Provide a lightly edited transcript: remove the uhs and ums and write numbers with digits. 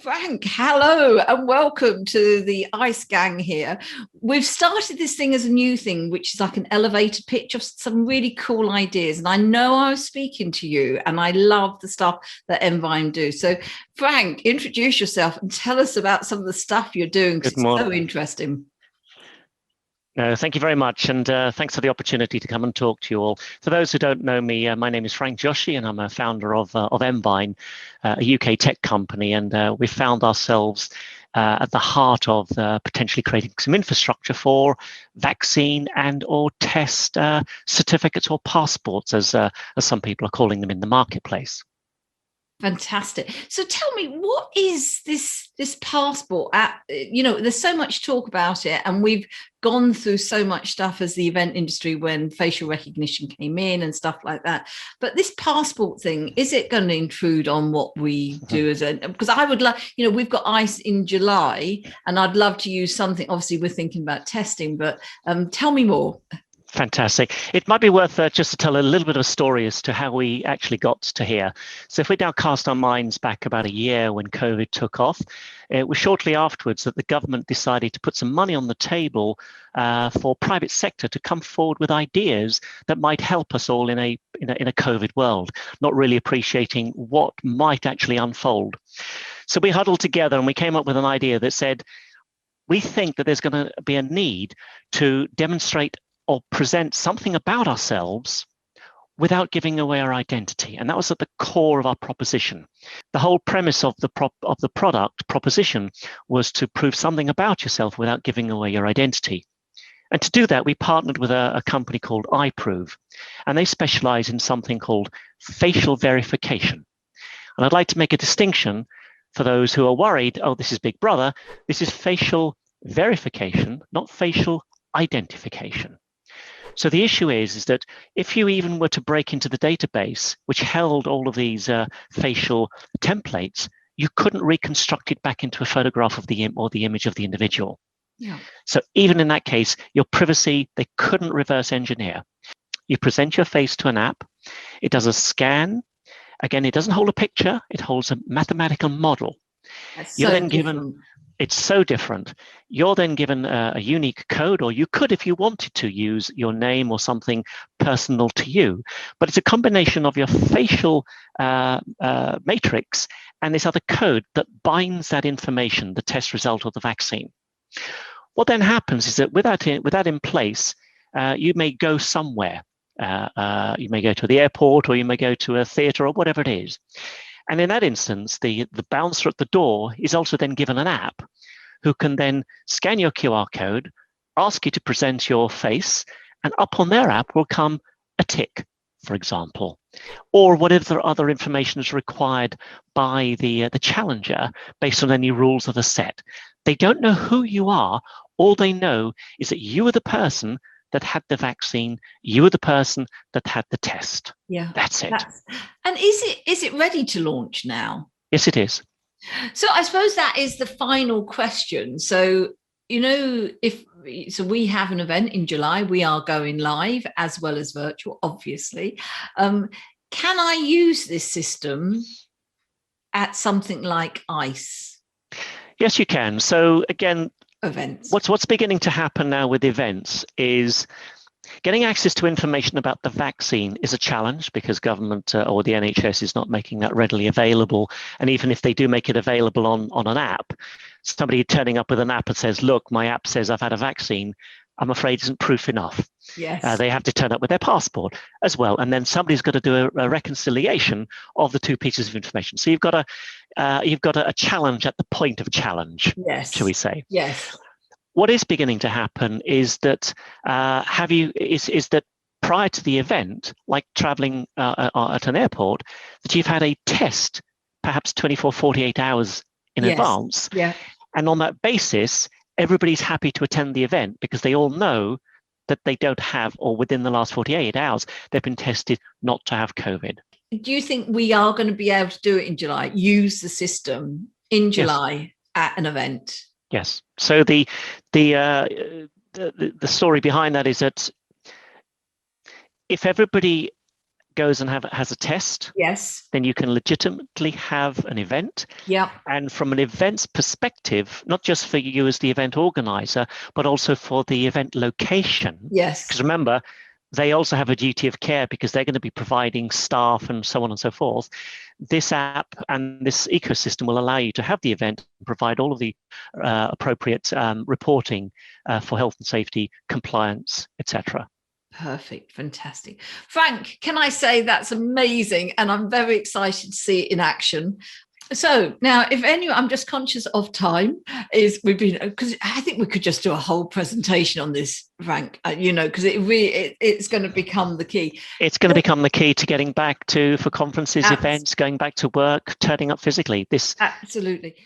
Frank, hello and welcome to the Ice Gang here. We've started this thing as a new thing, which is like an elevator pitch of some really cool ideas. And I know I was speaking to you and I love the stuff that Envine do. So Frank, introduce yourself and tell us about some of the stuff you're doing because it's so interesting. Thank you very much, and thanks for the opportunity to come and talk to you all. For those who don't know me, my name is Frank Joshi, and I'm a founder of Envine, a UK tech company, and we found ourselves at the heart of potentially creating some infrastructure for vaccine and or test certificates or passports, as some people are calling them in the marketplace. Fantastic. So tell me, what is this passport? There's so much talk about it, and we've gone through so much stuff as the event industry when facial recognition came in and stuff like that. But this passport thing, is it going to intrude on what we do because I would love, we've got ICE in July, and I'd love to use something. Obviously, we're thinking about testing, but tell me more. Fantastic. It might be worth just to tell a little bit of a story as to how we actually got to here. So if we now cast our minds back about a year when COVID took off, it was shortly afterwards that the government decided to put some money on the table for private sector to come forward with ideas that might help us all in a COVID world, not really appreciating what might actually unfold. So we huddled together and we came up with an idea that said, we think that there's going to be a need to demonstrate or present something about ourselves without giving away our identity. And that was at the core of our proposition. The whole premise of the product proposition was to prove something about yourself without giving away your identity. And to do that, we partnered with a company called iProve, and they specialize in something called facial verification. And I'd like to make a distinction for those who are worried, oh, this is Big Brother. This is facial verification, not facial identification. So the issue is that if you even were to break into the database, which held all of these facial templates, you couldn't reconstruct it back into a photograph of the image of the individual. Yeah. So even in that case, your privacy, they couldn't reverse engineer. You present your face to an app, it does a scan. Again, it doesn't hold a picture, it holds a mathematical model. You're then given. It's so different. You're then given a unique code, or you could, if you wanted to, use your name or something personal to you. But it's a combination of your facial matrix and this other code that binds that information, the test result or the vaccine. What then happens is that with that in place, you may go somewhere. You may go to the airport, or you may go to a theater, or whatever it is. And in that instance, the bouncer at the door is also then given an app who can then scan your QR code, ask you to present your face, and up on their app will come a tick, for example, or whatever other information is required by the challenger based on any rules that are set. They don't know who you are. All they know is that you are the person that had the vaccine, you were the person that had the test. Yeah, that's it. And is it ready to launch now? Yes, it is. So I suppose that is the final question. So we have an event in July. We are going live as well as virtual, obviously. Can I use this system at something like ICE? Yes, you can. So again, events. What's beginning to happen now with events is getting access to information about the vaccine is a challenge because government or the NHS is not making that readily available. And even if they do make it available on an app, somebody turning up with an app and says, look, my app says I've had a vaccine, I'm afraid isn't proof enough. Yes. They have to turn up with their passport as well. And then somebody's got to do a reconciliation of the two pieces of information. So you've got a challenge at the point of challenge, yes, shall we say. Yes. What is beginning to happen is that that prior to the event, like traveling at an airport, that you've had a test, perhaps 24, 48 hours in advance. Yeah. And on that basis, everybody's happy to attend the event because they all know that they don't have, or within the last 48 hours, they've been tested not to have COVID. Do you think we are going to be able to do it in July, use the system in July at an event? Yes. So the story behind that is that if everybody goes and has a test, Yes. then you can legitimately have an event. Yeah. And from an events perspective, not just for you as the event organizer, but also for the event location. Yes. Because remember, they also have a duty of care because they're going to be providing staff and so on and so forth. This app and this ecosystem will allow you to have the event and provide all of the appropriate reporting for health and safety, compliance, etc. Perfect. Fantastic. Frank, can I say that's amazing? And I'm very excited to see it in action. So now, if anyone, I'm just conscious of time, because I think we could just do a whole presentation on this, Frank, because it's going to become the key. It's going to become the key to getting back for conferences, events, going back to work, turning up physically. Absolutely.